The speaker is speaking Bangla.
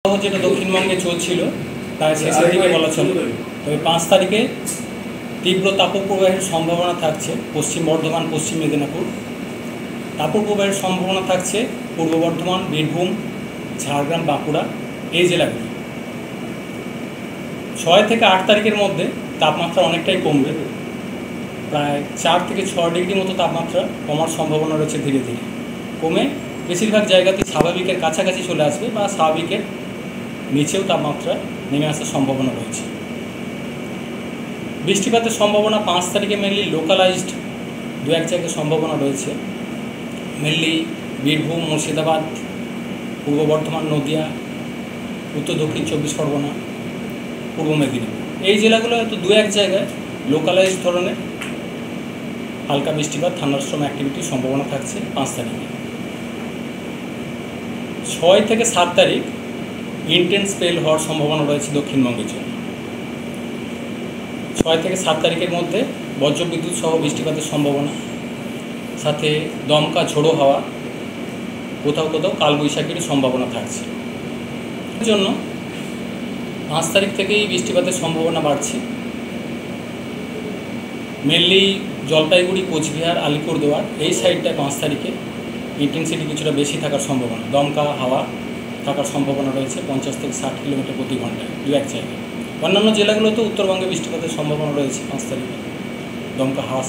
যেটা দক্ষিণবঙ্গে চলছিল প্রায় শেষের দিকে বলা চলে। তবে 5 তারিখে তীব্র তাপপ্রবাহের সম্ভাবনা থাকছে পশ্চিম বর্ধমান, পশ্চিম মেদিনীপুর। তাপপ্রবাহের সম্ভাবনা থাকছে পূর্ব বর্ধমান, বীরভূম, ঝাড়গ্রাম, বাঁকুড়া এই জেলাগুলি। 6 থেকে 8 তারিখের মধ্যে তাপমাত্রা অনেকটাই কমবে, প্রায় 4 থেকে 6 ডিগ্রি মতো তাপমাত্রা কমার সম্ভাবনা রয়েছে। ধীরে ধীরে কমে বেশিরভাগ জায়গাতে স্বাভাবিকের কাছাকাছি চলে আসবে বা স্বাভাবিকের নিচেও তাপমাত্রা নেমে আসার সম্ভাবনা রয়েছে। বৃষ্টিপাতের সম্ভাবনা 5 তারিখে মেনলি লোকালাইজড 2-1 জায়গায় সম্ভাবনা রয়েছে। মেনলি বীরভূম, মুর্শিদাবাদ, পূর্ব বর্ধমান, নদিয়া, উত্তর দক্ষিণ 24 পরগনা, পূর্ব মেদিনীপুর এই জেলাগুলো হয়তো 2-1 জায়গায় লোকালাইজড ধরনের হালকা বৃষ্টিপাত, থান্ডারস্টর্ম অ্যাক্টিভিটির সম্ভাবনা থাকছে 5 তারিখে। 6 থেকে 7 তারিখ ইন্টেন্স স্পেল হওয়ার সম্ভাবনা রয়েছে দক্ষিণবঙ্গের জন্য। 6 থেকে 7 তারিখের মধ্যে বজ্রবিদ্যুৎ সহ বৃষ্টিপাতের সম্ভাবনা, সাথে দমকা ঝোড়ো হাওয়া, কোথাও কোথাও কালবৈশাখীর সম্ভাবনা থাকছে। এর জন্য 5 তারিখ থেকেই বৃষ্টিপাতের সম্ভাবনা বাড়ছে। মেনলি জলপাইগুড়ি, কোচবিহার, আলিপুরদুয়ার এই সাইডটায় 5 তারিখে ইন্টেন্সিটি কিছুটা বেশি থাকার সম্ভাবনা, দমকা হাওয়া থাকার সম্ভাবনা রয়েছে 50 থেকে 60 কিলোমিটার প্রতি ঘন্টায় 2-1 জায়গায়। অন্যান্য জেলাগুলোতেও উত্তরবঙ্গে বৃষ্টিপাতের সম্ভাবনা রয়েছে 5 তারিখে দমকা হাওয়া।